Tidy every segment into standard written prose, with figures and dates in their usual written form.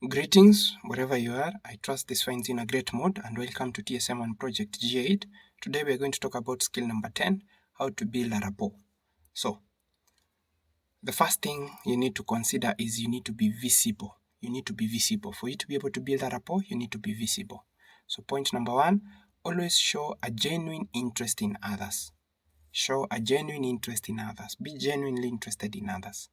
Greetings, wherever you are. I trust this finds in a great mood and welcome to TSM1 Project G8. Today we are going to talk about skill number 10, how to build a rapport. So, the first thing you need to consider is you need to be visible. You need to be visible. For you to be able to build a rapport, you need to be visible. So point number 1, always show a genuine interest in others. Show a genuine interest in others. Be genuinely interested in others.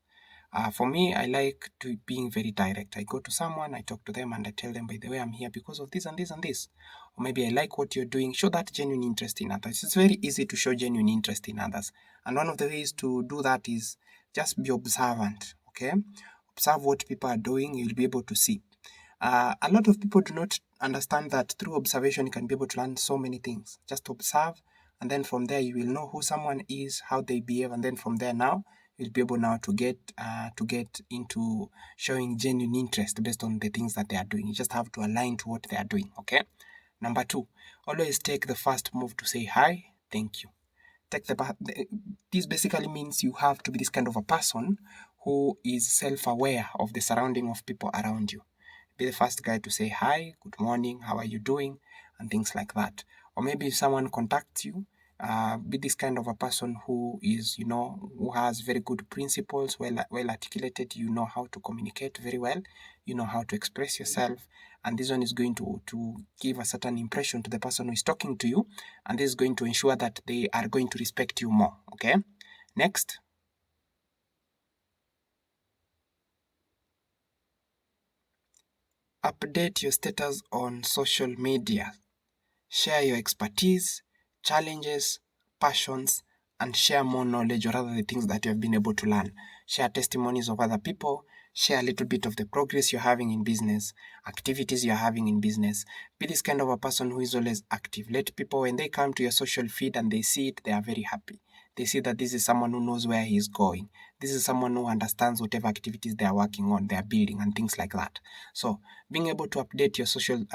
For me, I like to being very direct. I go to someone, I talk to them, and I tell them, by the way, I'm here because of this and this and this. Or maybe I like what you're doing. Show that genuine interest in others. It's very easy to show genuine interest in others. And one of the ways to do that is just be observant, okay? Observe what people are doing, you'll be able to see. A lot of people do not understand that through observation, you can be able to learn so many things. Just observe, and then from there, you will know who someone is, how they behave, and then from there now, you'll be able now to get into showing genuine interest based on the things that they are doing. You just have to align to what they are doing, okay? Number 2, always take the first move to say hi, thank you. This basically means you have to be this kind of a person who is self-aware of the surrounding of people around you. Be the first guy to say hi, good morning, how are you doing, and things like that. Or maybe if someone contacts you, be this kind of a person who is, who has very good principles, well articulated. You know how to communicate very well. You know how to express yourself. And this one is going to give a certain impression to the person who is talking to you. And this is going to ensure that they are going to respect you more. Okay? Next. Update your status on social media. Share your expertise, challenges, passions, and share more knowledge, or rather the things that you have been able to learn. Share testimonies of other people, share a little bit of the progress you're having in business, activities you're having in business. Be this kind of a person who is always active. Let people, when they come to your social feed and they see it, they are very happy. They see that this is someone who knows where he is going. This is someone who understands whatever activities they are working on, they are building, and things like that. So being able to update your social,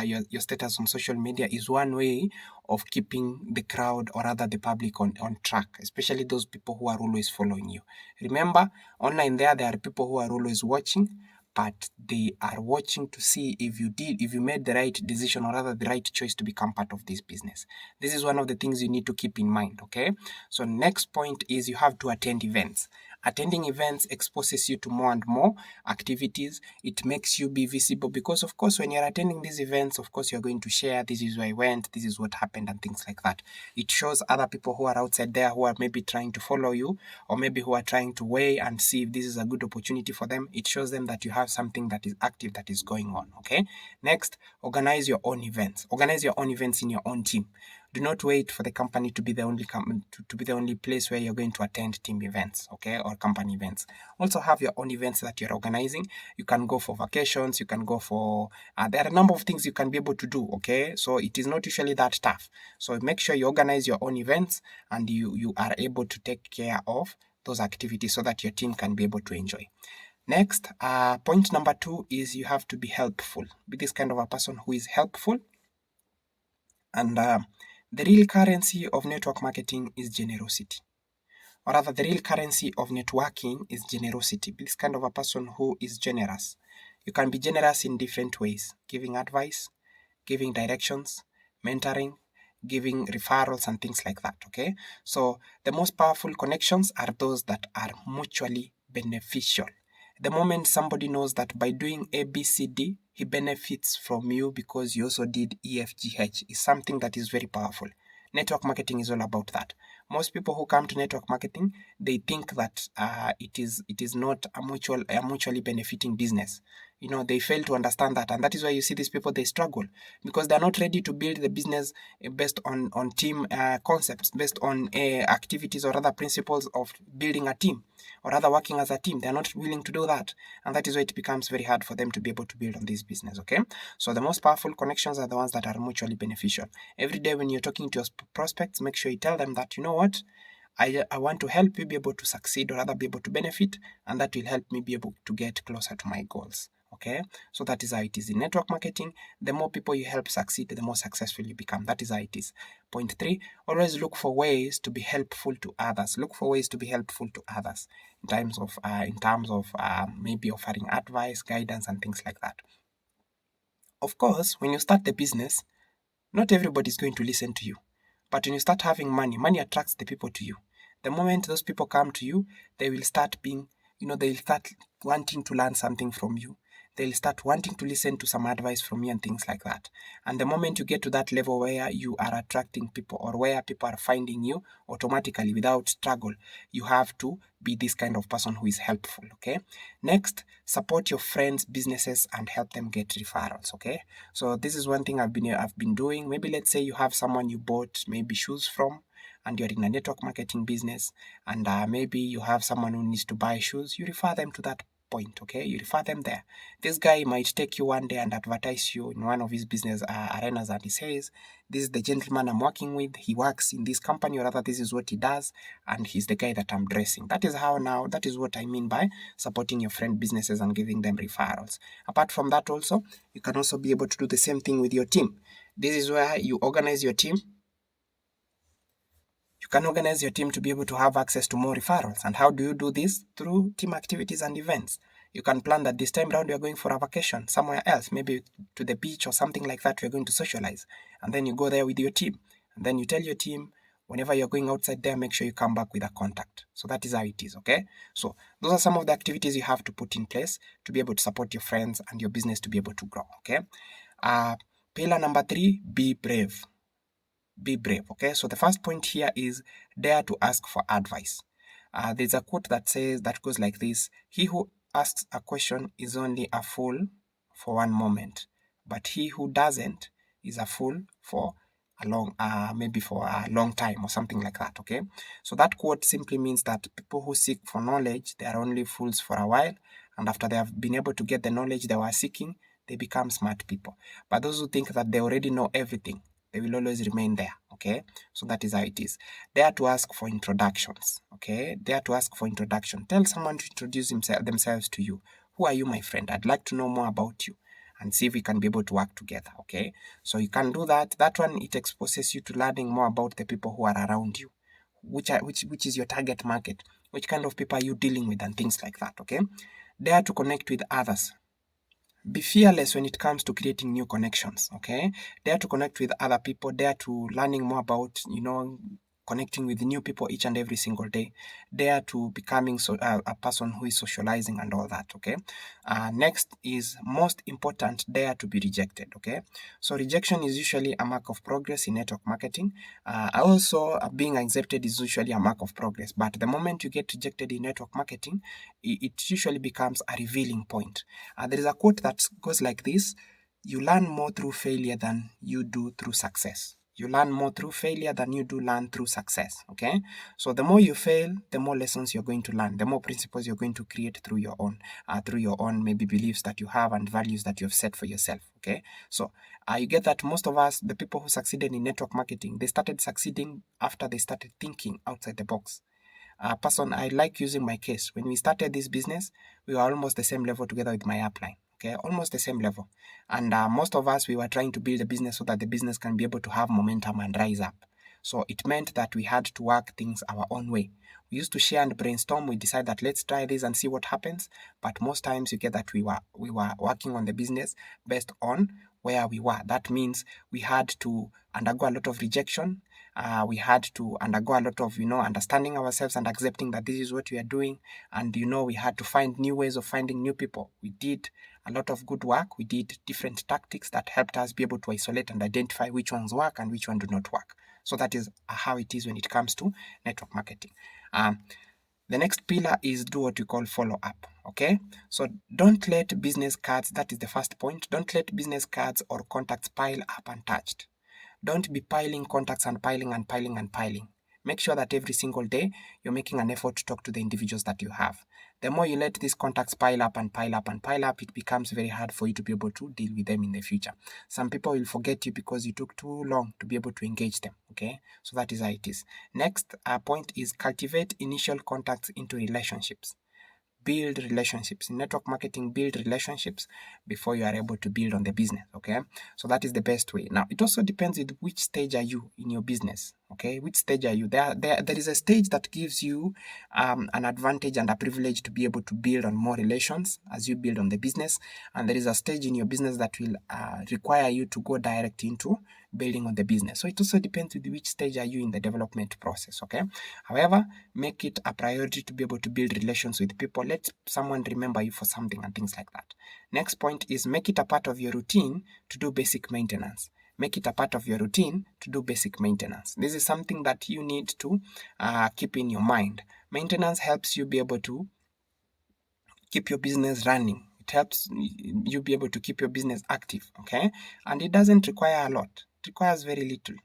your status on social media is one way of keeping the crowd, or rather the public, on track, especially those people who are always following you. Remember, online there are people who are always watching, but they are watching to see if you made the right decision, or rather the right choice to become part of this business. This is one of the things you need to keep in mind, okay? So next point is you have to attend events. Attending events exposes you to more and more activities. It makes you be visible because, of course, when you're attending these events, of course, you're going to share, this is where I went, this is what happened, and things like that. It shows other people who are outside there who are maybe trying to follow you, or maybe who are trying to weigh and see if this is a good opportunity for them. It shows them that you have something that is active, that is going on, okay? Next, organize your own events. Organize your own events in your own team. Do not wait for the company to be the only place where you're going to attend team events, okay, or company events. Also have your own events that you're organizing. You can go for vacations. You can go for there are a number of things you can be able to do, okay. So it is not usually that tough. So make sure you organize your own events and you are able to take care of those activities so that your team can be able to enjoy. Next, point number 2 is you have to be helpful. Be this kind of a person who is helpful. And the real currency of network marketing is generosity. Or rather, the real currency of networking is generosity. Be this kind of a person who is generous. You can be generous in different ways: giving advice, giving directions, mentoring, giving referrals, and things like that, okay? So the most powerful connections are those that are mutually beneficial. The moment somebody knows that by doing A, B, C, D, he benefits from you because you also did E, F, G, H, is something that is very powerful. Network marketing is all about that. Most people who come to network marketing, they think that it is not a mutually benefiting business. They fail to understand that, and that is why you see these people, they struggle because they're not ready to build the business based on team concepts, based on activities or other principles of building a team or other working as a team. They're not willing to do that, and that is why it becomes very hard for them to be able to build on this business, okay? So the most powerful connections are the ones that are mutually beneficial. Every day when you're talking to your prospects, make sure you tell them that, you know what, I want to help you be able to succeed, or rather be able to benefit, and that will help me be able to get closer to my goals. Okay, so that is how it is in network marketing. The more people you help succeed, the more successful you become. That is how it is. Point 3, always look for ways to be helpful to others. Look for ways to be helpful to others in terms of maybe offering advice, guidance, and things like that. Of course, when you start the business, not everybody is going to listen to you. But when you start having money, money attracts the people to you. The moment those people come to you, they will start being, they'll start wanting to learn something from you. They'll start wanting to listen to some advice from you and things like that. And the moment you get to that level where you are attracting people or where people are finding you automatically without struggle, you have to be this kind of person who is helpful, okay? Next, support your friends' businesses and help them get referrals, okay? So this is one thing I've been doing. Maybe let's say you have someone you bought maybe shoes from, and you're in a network marketing business, and maybe you have someone who needs to buy shoes. You refer them to that point, okay? You refer them there. This guy might take you one day and advertise you in one of his business arenas, and he says, this is the gentleman I'm working with. He works in this company, or rather, this is what he does, and he's the guy that I'm dressing. That is what I mean by supporting your friend businesses and giving them referrals. Apart from that, also, you can also be able to do the same thing with your team. This is where you organize your team. You can organize your team to be able to have access to more referrals. And how do you do this? Through team activities and events. You can plan that this time round you're going for a vacation somewhere else, maybe to the beach or something like that. You're going to socialize. And then you go there with your team. And then you tell your team, whenever you're going outside there, make sure you come back with a contact. So that is how it is, okay? So those are some of the activities you have to put in place to be able to support your friends and your business to be able to grow, okay? Pillar number 3, be brave. Be brave, okay? So the first point here is dare to ask for advice. There's a quote that goes like this: he who asks a question is only a fool for one moment, but he who doesn't is a fool for maybe for a long time or something like that, okay? So that quote simply means that people who seek for knowledge, they are only fools for a while, and after they have been able to get the knowledge they were seeking, they become smart people. But those who think that they already know everything, they will always remain there, okay? So that is how it is. Dare to ask for introductions, okay? Dare to ask for introduction. Tell someone to introduce themselves to you. Who are you, my friend? I'd like to know more about you, and see if we can be able to work together, okay? So you can do that. That one, it exposes you to learning more about the people who are around you. Which is your target market? Which kind of people are you dealing with, and things like that, okay? Dare to connect with others. Be fearless when it comes to creating new connections, okay? Dare to connect with other people, dare to learning more about, connecting with new people each and every single day. Dare to becoming a person who is socializing and all that, okay? Next is, most important, dare to be rejected, okay? So rejection is usually a mark of progress in network marketing. Also, being accepted is usually a mark of progress. But the moment you get rejected in network marketing, it usually becomes a revealing point. There is a quote that goes like this: you learn more through failure than you do through success. You learn more through failure than you do learn through success, okay? So the more you fail, the more lessons you're going to learn, the more principles you're going to create through your own maybe beliefs that you have and values that you have set for yourself, okay? So you get that most of us, the people who succeeded in network marketing, they started succeeding after they started thinking outside the box. I like using my case. When we started this business, we were almost the same level together with my upline. Okay, almost the same level. And most of us, we were trying to build a business so that the business can be able to have momentum and rise up. So it meant that we had to work things our own way. We used to share and brainstorm. We decided that let's try this and see what happens. But most times you get that we were working on the business based on where we were. That means we had to undergo a lot of rejection. We had to undergo a lot of, understanding ourselves and accepting that this is what we are doing. And, we had to find new ways of finding new people. We did a lot of good work. We did different tactics that helped us be able to isolate and identify which ones work and which ones do not work. So that is how it is when it comes to network marketing. The next pillar is do what we call follow up. Okay, so don't let business cards, that is the first point, don't let business cards or contacts pile up untouched. Don't be piling contacts and piling and piling and piling. Make sure that every single day you're making an effort to talk to the individuals that you have. The more you let these contacts pile up and pile up and pile up, it becomes very hard for you to be able to deal with them in the future. Some people will forget you because you took too long to be able to engage them. Okay, so that is how it is. Next point is cultivate initial contacts into relationships. build relationships. In network marketing, build relationships before you are able to build on the business, okay? So that is the best way. Now, it also depends with which stage are you in your business, okay? Which stage are you? There is a stage that gives you an advantage and a privilege to be able to build on more relations as you build on the business, and there is a stage in your business that will require you to go direct into building on the business. So it also depends with which stage are you in the development process, okay? However, make it a priority to be able to build relations with people. Let someone remember you for something and things like that. Next point is make it a part of your routine to do basic maintenance. Make it a part of your routine to do basic maintenance. This is something that you need to keep in your mind. Maintenance helps you be able to keep your business running. It helps you be able to keep your business active, okay? And it doesn't require a lot. It requires very little.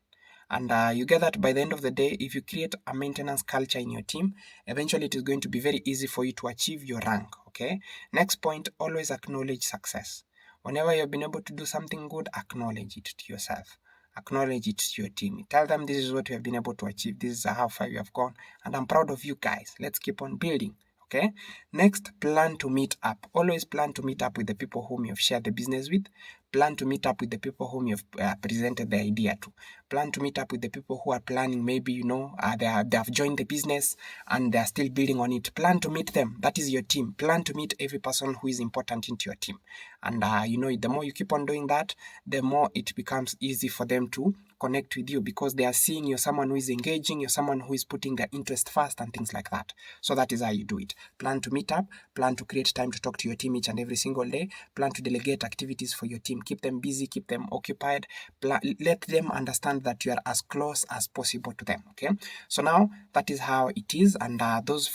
And you get that by the end of the day, if you create a maintenance culture in your team, eventually it is going to be very easy for you to achieve your rank, okay? Next point, always acknowledge success. Whenever you've been able to do something good, acknowledge it to yourself. Acknowledge it to your team. Tell them this is what you have been able to achieve. This is how far you have gone. And I'm proud of you guys. Let's keep on building. Okay. Next, plan to meet up. Always plan to meet up with the people whom you've shared the business with. Plan to meet up with the people whom you've presented the idea to. Plan to meet up with the people who are planning, maybe, they have joined the business and they are still building on it. Plan to meet them. That is your team. Plan to meet every person who is important into your team. And, the more you keep on doing that, the more it becomes easy for them to connect with you, because they are seeing you're someone who is engaging, you're someone who is putting their interest first and things like that. So that is how you do it. Plan to meet up, plan to create time to talk to your team each and every single day, plan to delegate activities for your team, keep them busy, keep them occupied, let them understand that you are as close as possible to them, okay? So now that is how it is, and those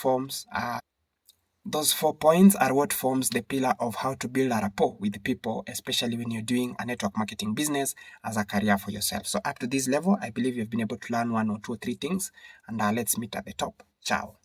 4 points are what forms the pillar of how to build a rapport with people, especially when you're doing a network marketing business as a career for yourself. So up to this level, I believe you've been able to learn 1 or 2 or 3 things, and let's meet at the top. Ciao.